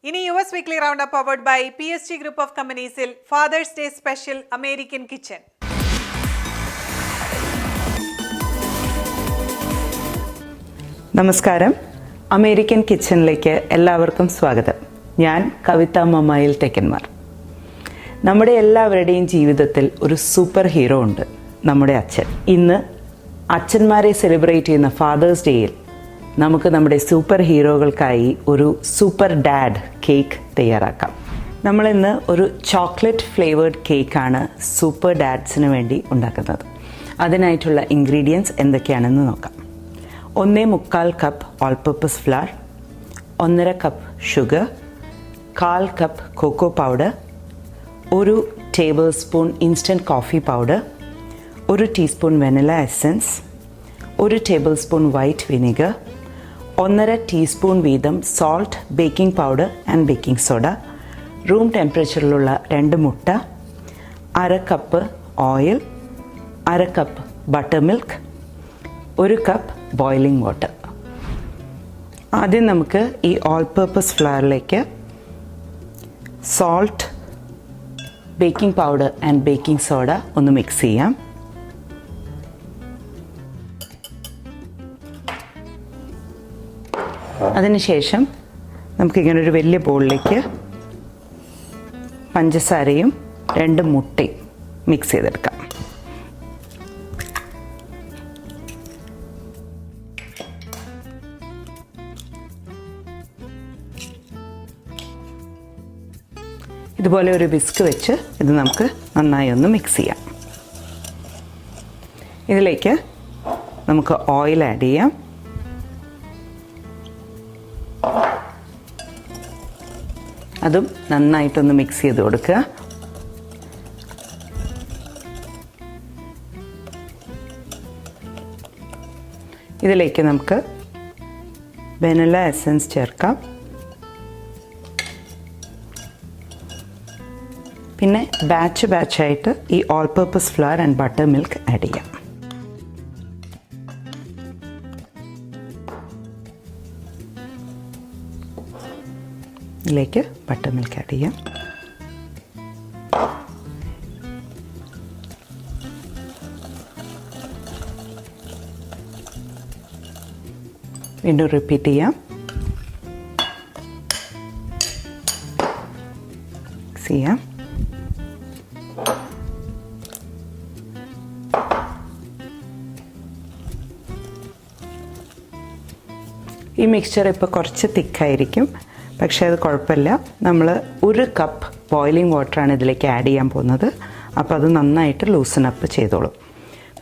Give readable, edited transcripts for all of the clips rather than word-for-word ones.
ഇനി US weekly round up powered by PSG group of കമ്പനീസിൽ Father's day special American kitchen. നമസ്കാരം, American കിച്ചണിലേക്ക് എല്ലാവർക്കും സ്വാഗതം. ഞാൻ കവിത മൊമൈൽ തെക്കന്മാർ. നമ്മുടെ എല്ലാവരുടെയും ജീവിതത്തിൽ ഒരു സൂപ്പർ ഹീറോ ഉണ്ട്, നമ്മുടെ അച്ഛൻ. ഇന്ന് അച്ഛന്മാരെ സെലിബ്രേറ്റ് ചെയ്യുന്ന ഫാദേഴ്സ് ഡേയിൽ നമുക്ക് നമ്മുടെ സൂപ്പർ ഹീറോകൾക്കായി ഒരു സൂപ്പർ ഡാഡ് കേക്ക് തയ്യാറാക്കാം. നമ്മളിന്ന് ഒരു ചോക്ലേറ്റ് ഫ്ലേവേർഡ് കേക്കാണ് സൂപ്പർ ഡാഡ്സിന് വേണ്ടി ഉണ്ടാക്കുന്നത്. അതിനായിട്ടുള്ള ഇൻഗ്രീഡിയൻസ് എന്തൊക്കെയാണെന്ന് നോക്കാം. 1.25 cup all purpose flour, 1.5 cup sugar, 1/4 cup cocoa powder, 1 tablespoon instant coffee powder, 1 teaspoon vanilla essence, 1 tablespoon white vinegar, 1.5 teaspoon വീതം salt, baking powder and baking soda, room ടെമ്പറേച്ചറിലുള്ള 2 മുട്ട, 1/2 cup oil, 1/2 cup buttermilk, 1 cup boiling water. ആദ്യം നമുക്ക് ഈ all purpose ഫ്ലവറിലേക്ക് salt, baking powder and baking soda ഒന്ന് mix ചെയ്യാം. അതിനുശേഷം നമുക്കിങ്ങനൊരു വലിയ ബൗളിലേക്ക് പഞ്ചസാരയും 2 മുട്ടയും മിക്സ് ചെയ്തെടുക്കാം. ഇതുപോലെ ഒരു വിസ്ക് വെച്ച് ഇത് നമുക്ക് നന്നായി ഒന്ന് മിക്സ് ചെയ്യാം. ഇതിലേക്ക് നമുക്ക് ഓയിൽ ആഡ് ചെയ്യാം. അതും നന്നായിട്ടൊന്ന് മിക്സ് ചെയ്ത് കൊടുക്കുക. ഇതിലേക്ക് നമുക്ക് വെനില എസൻസ് ചേർക്കാം. പിന്നെ ബാച്ചായിട്ട് ഈ all purpose flower and butter milk add ചെയ്യാം. ഇതിലേക്ക് ബട്ടർ മിൽക്ക് ആഡ് ചെയ്യാം. വീണ്ടും റിപ്പീറ്റ് ചെയ്യാം. മിക്സ് ചെയ്യാം. ഈ മിക്സ്ചർ ഇപ്പോൾ കുറച്ച് തിക്കായിരിക്കും, പക്ഷേ അത് കുഴപ്പമില്ല. നമ്മൾ 1 കപ്പ് ബോയിലിംഗ് വാട്ടറാണ് ഇതിലേക്ക് ആഡ് ചെയ്യാൻ പോകുന്നത്. അപ്പോൾ അത് നന്നായിട്ട് ലൂസൺ അപ്പ് ചെയ്തോളും.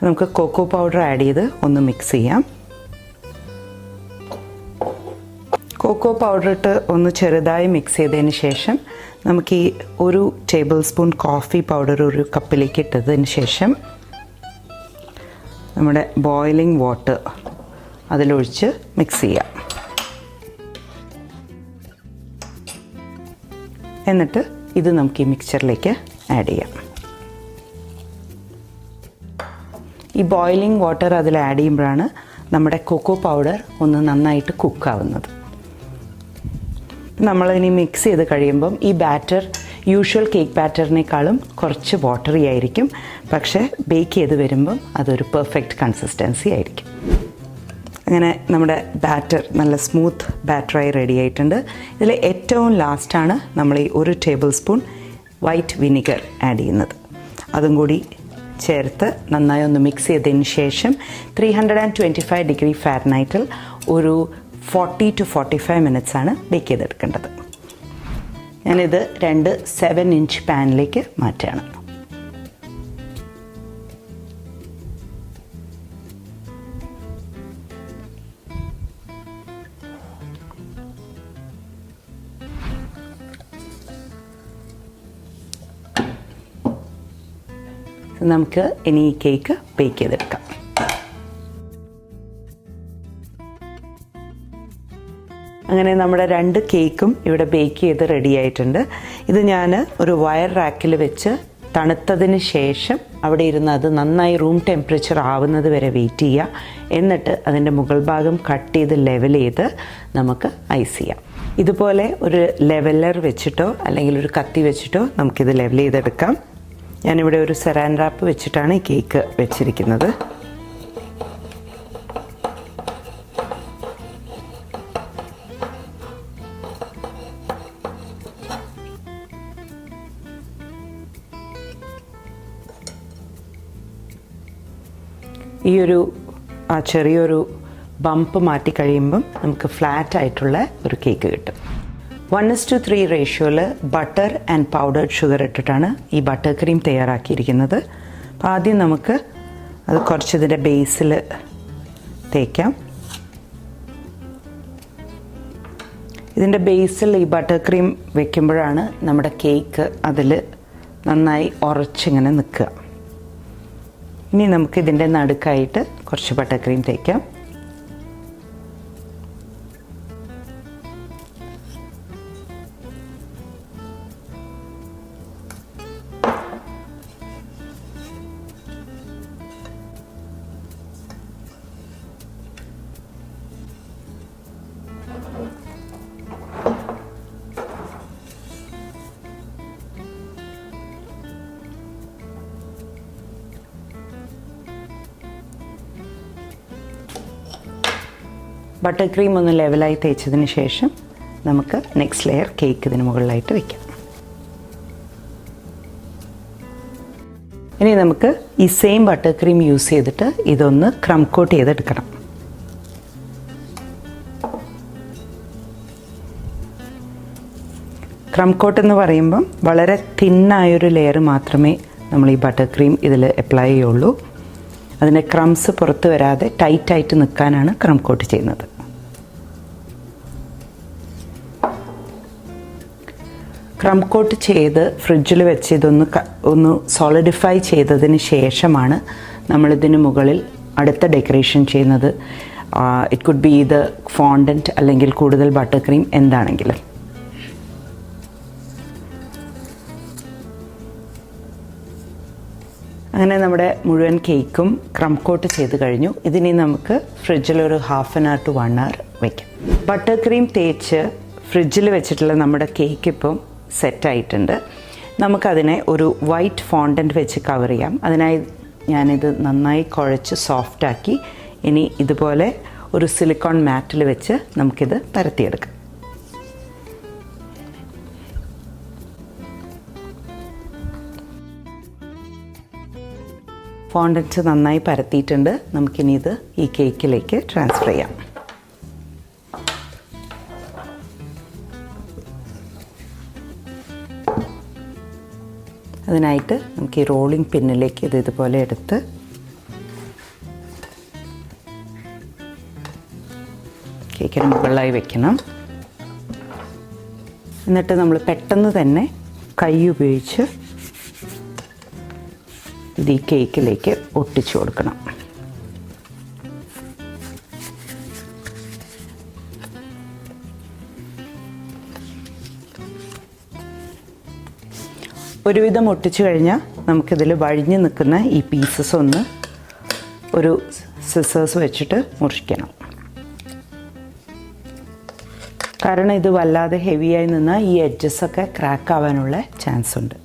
നമുക്ക് കൊക്കോ പൗഡർ ആഡ് ചെയ്ത് ഒന്ന് മിക്സ് ചെയ്യാം. കൊക്കോ പൗഡർ ഇട്ട് ഒന്ന് ചെറുതായി മിക്സ് ചെയ്തതിന് ശേഷം നമുക്ക് ഈ 1 ടേബിൾ സ്പൂൺ കോഫി പൗഡർ 1 കപ്പിലേക്ക് ഇട്ടതിന് ശേഷം നമ്മുടെ ബോയിലിംഗ് വാട്ടർ അതിലൊഴിച്ച് മിക്സ് ചെയ്യാം. എന്നിട്ട് ഇത് നമുക്ക് ഈ മിക്സ്ചറിലേക്ക് ആഡ് ചെയ്യാം. ഈ ബോയിലിംഗ് വാട്ടർ അതിൽ ആഡ് ചെയ്യുമ്പോഴാണ് നമ്മുടെ കൊക്കോ പൗഡർ ഒന്ന് നന്നായിട്ട് കുക്കാവുന്നത്. നമ്മളിനി മിക്സ് ചെയ്ത് കഴിയുമ്പം ഈ ബാറ്റർ യൂഷ്വൽ കേക്ക് ബാറ്ററിനേക്കാളും കുറച്ച് വാട്ടറി ആയിരിക്കും, പക്ഷേ ബേക്ക് ചെയ്ത് വരുമ്പം അതൊരു പെർഫെക്റ്റ് കൺസിസ്റ്റൻസി ആയിരിക്കും. അങ്ങനെ നമ്മുടെ ബാറ്റർ നല്ല സ്മൂത്ത് ബാറ്ററായി റെഡി ആയിട്ടുണ്ട്. ഇതിൽ ഏറ്റവും ലാസ്റ്റാണ് നമ്മൾ ഈ 1 tablespoon white vinegar add ചെയ്യുന്നത്. അതും കൂടി ചേർത്ത് നന്നായി ഒന്ന് മിക്സ് ചെയ്തതിന് ശേഷം 325 ഡിഗ്രി ഫാരനൈറ്റിൽ ഒരു 40 to 45 മിനിറ്റ്സാണ് ബേക്ക് ചെയ്തെടുക്കേണ്ടത്. ഞാനിത് 2 7-inch പാനിലേക്ക് മാറ്റുകയാണ്. നമുക്ക് ഇനി ഈ കേക്ക് ബേക്ക് ചെയ്തെടുക്കാം. അങ്ങനെ നമ്മുടെ 2 കേക്കും ഇവിടെ ബേക്ക് ചെയ്ത് റെഡി ആയിട്ടുണ്ട്. ഇത് ഞാൻ ഒരു വയർ റാക്കിൽ വെച്ച് തണുത്തതിന് ശേഷം അവിടെ ഇരുന്ന് അത് നന്നായി റൂം ടെമ്പറേച്ചർ ആവുന്നത് വരെ വെയിറ്റ് ചെയ്യുക. എന്നിട്ട് അതിൻ്റെ മുകൾ ഭാഗം കട്ട് ചെയ്ത് ലെവൽ ചെയ്ത് നമുക്ക് ഐസ് ചെയ്യാം. ഇതുപോലെ ഒരു ലെവലർ വെച്ചിട്ടോ അല്ലെങ്കിൽ ഒരു കത്തി വെച്ചിട്ടോ നമുക്കിത് ലെവൽ ചെയ്തെടുക്കാം. ഞാനിവിടെ ഒരു സെറാൻ റാപ്പ് വെച്ചിട്ടാണ് ഈ കേക്ക് വെച്ചിരിക്കുന്നത്. ഈ ഒരു ചെറിയൊരു ബംപ്പ് മാറ്റി കഴിയുമ്പം നമുക്ക് ഫ്ലാറ്റ് ആയിട്ടുള്ള ഒരു കേക്ക് കിട്ടും. 1:3 റേഷ്യോയിൽ ബട്ടർ ആൻഡ് പൗഡേർഡ് ഷുഗർ ഇട്ടിട്ടാണ് ഈ ബട്ടർ ക്രീം തയ്യാറാക്കിയിരിക്കുന്നത്. അപ്പോൾ ആദ്യം നമുക്ക് അത് കുറച്ച് ഇതിൻ്റെ ബേസിൽ തേക്കാം. ഇതിൻ്റെ ബേസിൽ ഈ ബട്ടർ ക്രീം വെക്കുമ്പോഴാണ് നമ്മുടെ കേക്ക് അതിൽ നന്നായി ഉറച്ചിങ്ങനെ നിൽക്കുക. ഇനി നമുക്ക് ഇതിൻ്റെ നടുക്കായിട്ട് കുറച്ച് ബട്ടർ ക്രീം തേക്കാം. ബട്ടർ ക്രീം ഒന്ന് ലെവലായി തേച്ചതിന് ശേഷം നമുക്ക് നെക്സ്റ്റ് ലെയർ കേക്ക് ഇതിന് മുകളിലായിട്ട് വയ്ക്കാം. ഇനി നമുക്ക് ഈ സെയിം ബട്ടർ ക്രീം യൂസ് ചെയ്തിട്ട് ഇതൊന്ന് ക്രം കോട്ട് ചെയ്തെടുക്കണം. ക്രം കോട്ട് എന്ന് പറയുമ്പം വളരെ തിന്നായൊരു ലെയർ മാത്രമേ നമ്മൾ ഈ ബട്ടർ ക്രീം ഇതിൽ അപ്ലൈ ചെയ്യുള്ളൂ. അതിൻ്റെ ക്രംസ് പുറത്ത് വരാതെ ടൈറ്റായിട്ട് നിൽക്കാനാണ് ക്രം കോട്ട് ചെയ്യുന്നത്. ക്രം കോട്ട് ചെയ്ത് ഫ്രിഡ്ജിൽ വെച്ച് ഒന്ന് സോളിഡിഫൈ ചെയ്തതിന് ശേഷമാണ് നമ്മളിതിന് മുകളിൽ അടുത്ത ഡെക്കറേഷൻ ചെയ്യുന്നത്. ഇറ്റ് കുഡ് ബി ഇത് ഫോണ്ടൻറ്റ് അല്ലെങ്കിൽ കൂടുതൽ ബട്ടർ ക്രീം എന്താണെങ്കിലും. അങ്ങനെ നമ്മുടെ മുഴുവൻ കേക്കും ക്രം കോട്ട് ചെയ്ത് കഴിഞ്ഞു. ഇതിനി നമുക്ക് ഫ്രിഡ്ജിൽ ഒരു 1/2 hour to 1 hour വയ്ക്കാം. ബട്ടർ ക്രീം തേച്ച് ഫ്രിഡ്ജിൽ വെച്ചിട്ടുള്ള നമ്മുടെ കേക്ക് ഇപ്പം സെറ്റായിട്ടുണ്ട്. നമുക്കതിനെ ഒരു വൈറ്റ് ഫോണ്ടൻറ്റ് വെച്ച് കവർ ചെയ്യാം. അതിനായി ഞാനിത് നന്നായി കുഴച്ച് സോഫ്റ്റാക്കി ഇനി ഇതുപോലെ ഒരു സിലിക്കോൺ മാറ്റിൽ വെച്ച് നമുക്കിത് പരത്തിയെടുക്കാം. ഫോണ്ടൻറ്റ് നന്നായി പരത്തിയിട്ടുണ്ട്. നമുക്കിനി ഇത് ഈ കേക്കിലേക്ക് ട്രാൻസ്ഫർ ചെയ്യാം. അതിനായിട്ട് നമുക്ക് ഈ റോളിംഗ് പിന്നിലേക്ക് ഇത് ഇതുപോലെ എടുത്ത് കേക്കിന് മുകളിലായി വെക്കണം. എന്നിട്ട് നമ്മൾ പെട്ടെന്ന് തന്നെ കൈ ഉപയോഗിച്ച് ഇത് ഈ കേക്കിലേക്ക് ഒട്ടിച്ചു കൊടുക്കണം. ഒരുവിധം ഒട്ടിച്ചു കഴിഞ്ഞാൽ നമുക്കിതിൽ വഴിഞ്ഞ് നിൽക്കുന്ന ഈ പീസസ് ഒന്ന് ഒരു സിസേഴ്സ് വെച്ചിട്ട് മുറിക്കണം. കാരണം ഇത് വല്ലാതെ ഹെവിയായി നിന്നാൽ ഈ എഡ്ജസൊക്കെ ക്രാക്ക് ആവാനുള്ള ചാൻസ് ഉണ്ട്.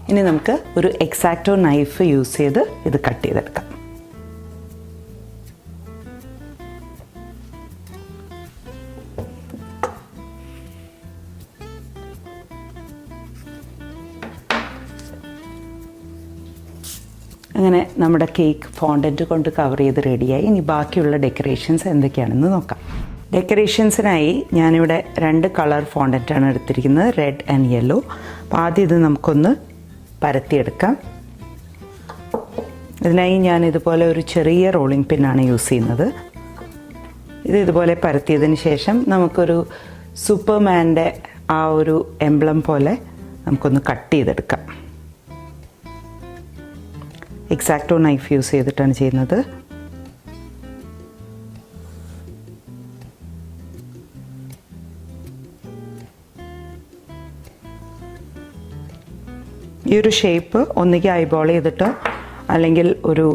ഇനി നമുക്ക് ഒരു എക്സാക്റ്റോ നൈഫ് യൂസ് ചെയ്ത് ഇത് കട്ട് ചെയ്തെടുക്കാം. അങ്ങനെ നമ്മുടെ കേക്ക് ഫോണ്ടൻറ്റ് കൊണ്ട് കവർ ചെയ്ത് റെഡിയായി. ഇനി ബാക്കിയുള്ള ഡെക്കറേഷൻസ് എന്തൊക്കെയാണെന്ന് നോക്കാം. ഡെക്കറേഷൻസിനായി ഞാനിവിടെ 2 കളർ ഫോണ്ടൻറ്റാണ് എടുത്തിരിക്കുന്നത്, റെഡ് ആൻഡ് യെല്ലോ. അപ്പോൾ ആദ്യം ഇത് നമുക്കൊന്ന് പരത്തിയെടുക്കാം. ഇതിനായി ഞാൻ ഇതുപോലെ ഒരു ചെറിയ റോളിംഗ് പിന്നാണ് യൂസ് ചെയ്യുന്നത്. ഇത് ഇതുപോലെ പരത്തിയതിന് ശേഷം നമുക്കൊരു സൂപ്പർമാൻ്റെ ആ ഒരു എംബ്ലം പോലെ നമുക്കൊന്ന് കട്ട് ചെയ്തെടുക്കാം. എക്സാക്റ്റോ നൈഫ് യൂസ് ചെയ്തിട്ടാണ് ചെയ്യുന്നത്. ഈ ഒരു ഷേപ്പ് ഒന്നുകിൽ ഐബോൾ ചെയ്തിട്ടോ അല്ലെങ്കിൽ ഒരു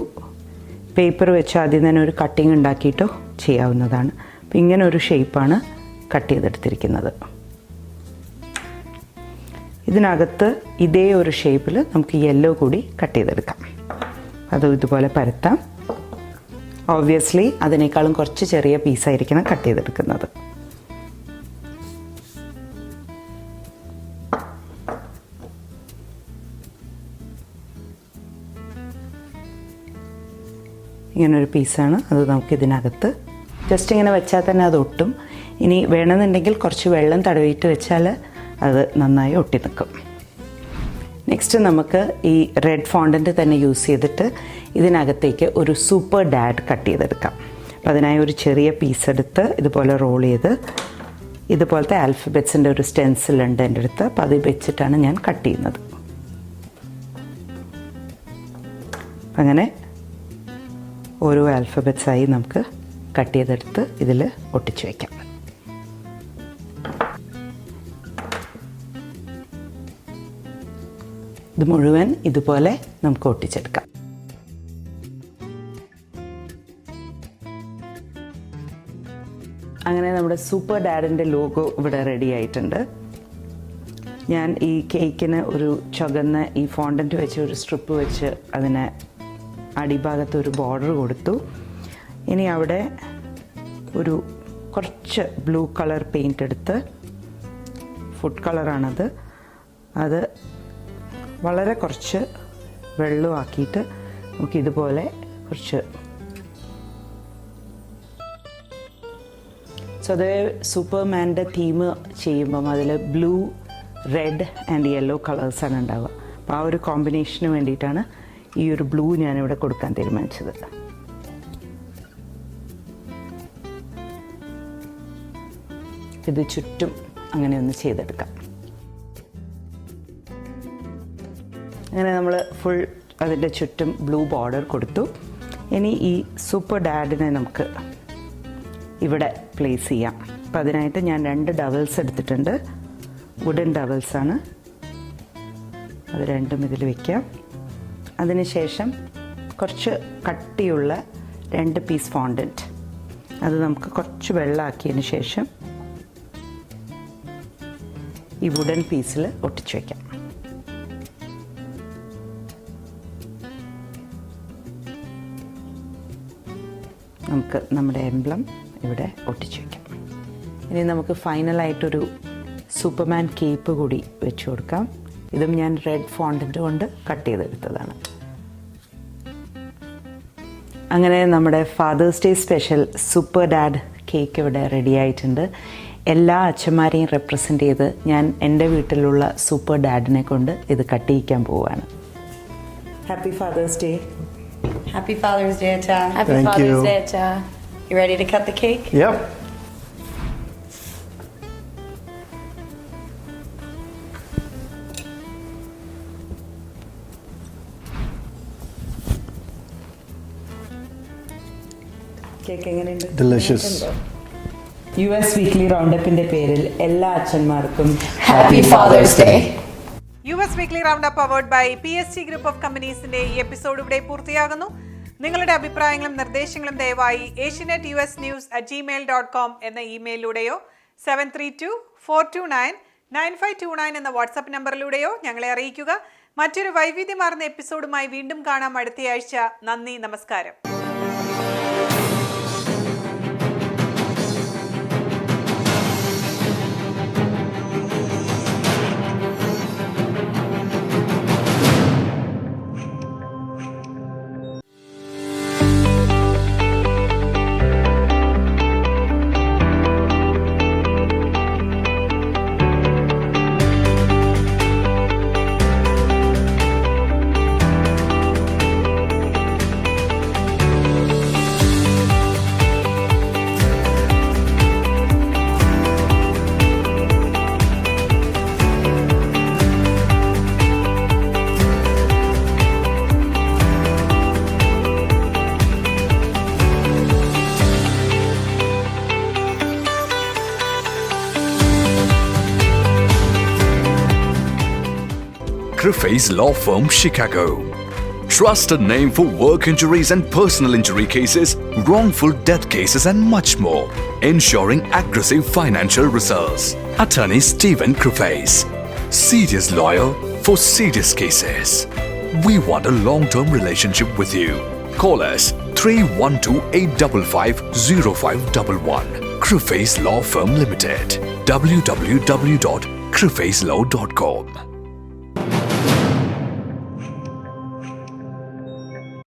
പേപ്പർ വെച്ച് ആദ്യം തന്നെ ഒരു കട്ടിങ് ഉണ്ടാക്കിയിട്ടോ ചെയ്യാവുന്നതാണ്. അപ്പം ഇങ്ങനെ ഒരു ഷേപ്പാണ് കട്ട് ചെയ്തെടുത്തിരിക്കുന്നത്. ഇതിനകത്ത് ഇതേ ഒരു ഷേപ്പിൽ നമുക്ക് യെല്ലോ കൂടി കട്ട് ചെയ്തെടുക്കാം. അതും ഇതുപോലെ പരത്താം. ഓബ്വിയസ്ലി അതിനേക്കാളും കുറച്ച് ചെറിയ പീസായിരിക്കണം കട്ട് ചെയ്തെടുക്കുന്നത്. ഇങ്ങനൊരു പീസാണ്. അത് നമുക്ക് ഇതിനകത്ത് ജസ്റ്റ് ഇങ്ങനെ വെച്ചാൽ തന്നെ അത് ഒട്ടും. ഇനി വേണമെന്നുണ്ടെങ്കിൽ കുറച്ച് വെള്ളം തടവിയിട്ട് വെച്ചാൽ അത് നന്നായി ഒട്ടി നിൽക്കും. നെക്സ്റ്റ് നമുക്ക് ഈ റെഡ് ഫോണ്ടൻറ്റ് തന്നെ യൂസ് ചെയ്തിട്ട് ഇതിനകത്തേക്ക് ഒരു സൂപ്പർ ഡാഡ് കട്ട് ചെയ്തെടുക്കാം. അപ്പോൾ അതിനായി ഒരു ചെറിയ പീസ് എടുത്ത് ഇതുപോലെ റോൾ ചെയ്ത് ഇതുപോലത്തെ ആൽഫബറ്റ്സിൻ്റെ ഒരു സ്റ്റെൻസിൽ ഉണ്ട് എൻ്റെ അടുത്ത്. അപ്പോൾ അത് വെച്ചിട്ടാണ് ഞാൻ കട്ട് ചെയ്യുന്നത്. അങ്ങനെ ഓരോ ആൽഫബറ്റ്സായി നമുക്ക് കട്ട് ചെയ്തെടുത്ത് ഇതിൽ ഒട്ടിച്ച് വയ്ക്കാം. ഇത് മുഴുവൻ ഇതുപോലെ നമുക്ക് ഒട്ടിച്ചെടുക്കാം. അങ്ങനെ നമ്മുടെ സൂപ്പർ ഡാഡിൻ്റെ ലോഗോ ഇവിടെ റെഡി ആയിട്ടുണ്ട്. ഞാൻ ഈ കേക്കിന് ഒരു ചുവന്ന ഈ ഫോണ്ടൻറ്റ് വെച്ച് ഒരു സ്ട്രിപ്പ് വെച്ച് അതിനെ അടിഭാഗത്ത് ഒരു ബോർഡർ കൊടുത്തു. ഇനി അവിടെ ഒരു കുറച്ച് ബ്ലൂ കളർ പെയിൻ്റ് എടുത്ത്, ഫുഡ് കളറാണത്, അത് വളരെ കുറച്ച് വെള്ളമാക്കിയിട്ട് നമുക്കിതുപോലെ കുറച്ച് സ്വതവേ സൂപ്പർമാൻ്റെ തീം ചെയ്യുമ്പം അതിൽ ബ്ലൂ, റെഡ് ആൻഡ് യെല്ലോ കളേഴ്സാണ് ഉണ്ടാവുക. അപ്പോൾ ആ ഒരു കോമ്പിനേഷന് വേണ്ടിയിട്ടാണ് ഈ ഒരു ബ്ലൂ ഞാനിവിടെ കൊടുക്കാൻ തീരുമാനിച്ചത്. ഇത് ചുറ്റും അങ്ങനെ ഒന്ന് ചെയ്തെടുക്കാം. അങ്ങനെ നമ്മൾ ഫുൾ അതിൻ്റെ ചുറ്റും ബ്ലൂ ബോർഡർ കൊടുത്തു. ഇനി ഈ സൂപ്പർ ഡാഡിനെ നമുക്ക് ഇവിടെ പ്ലേസ് ചെയ്യാം. അപ്പം അതിനായിട്ട് ഞാൻ 2 ഡവൽസ് എടുത്തിട്ടുണ്ട്. വുഡൻ ഡവൽസാണ്. അത് രണ്ടും ഇതിൽ വയ്ക്കാം. അതിനുശേഷം കുറച്ച് കട്ടിയുള്ള 2 പീസ് ഫോണ്ടൻറ്റ്, അത് നമുക്ക് കുറച്ച് വെള്ളമാക്കിയതിന് ശേഷം ഈ വുഡൻ പീസിൽ ഒട്ടിച്ചു വയ്ക്കാം. നമുക്ക് നമ്മുടെ എംബ്ലം ഇവിടെ ഒട്ടിച്ചു വയ്ക്കാം. ഇനി നമുക്ക് ഫൈനലായിട്ടൊരു സൂപ്പർമാൻ കേപ്പ് കൂടി വെച്ച് കൊടുക്കാം. ഇതും ഞാൻ റെഡ് ഫോണ്ടൻറ്റ് കൊണ്ട് കട്ട് ചെയ്തെടുത്തതാണ്. അങ്ങനെ നമ്മുടെ father's day special super dad cake ഇവിടെ റെഡി ആയിട്ടുണ്ട്. എല്ലാ അച്ഛന്മാരെയും റെപ്രസെൻ്റ് ചെയ്ത് ഞാൻ എൻ്റെ വീട്ടിലുള്ള സൂപ്പർ ഡാഡിനെ കൊണ്ട് ഇത് കട്ട് ചെയ്യിക്കാൻ പോവുകയാണ്. Happy father's day. Happy Father's Day, Acha. Happy Thank Father's you. Day, Acha. You ready to cut the cake? Yep. Cake എങ്ങനെയുണ്ട്? Delicious. US വീക്ക്ലി റൗണ്ടപ്പിൻ്റെ പേരിൽ എല്ലാ അച്ഛന്മാർക്കും Happy Father's Day. US weekly round up powered by PSG group of കമ്പനീസിന്റെ ഈ episode ഇവിടെ പൂർത്തിയാകുന്നു. നിങ്ങളുടെ അഭിപ്രായങ്ങളും നിർദ്ദേശങ്ങളും ദയവായി asianettusnews@gmail.com എന്ന ഇമെയിലിലൂടെയോ 7324299529 എന്ന വാട്സാപ്പ് നമ്പറിലൂടെയോ ഞങ്ങളെ അറിയിക്കുക. മറ്റൊരു വൈവിധ്യമാർന്ന എപ്പിസോഡുമായി വീണ്ടും കാണാം അടുത്തയാഴ്ച. നന്ദി, നമസ്കാരം. Griffey's Law Firm, Chicago. Trusted name for work injuries and personal injury cases, wrongful death cases and much more. Ensuring aggressive financial results. Attorney Stephen Krufais. Serious lawyer for serious cases. We want a long-term relationship with you. Call us 312-855-0511. Krufais Law Firm Limited. www.krufaislaw.com.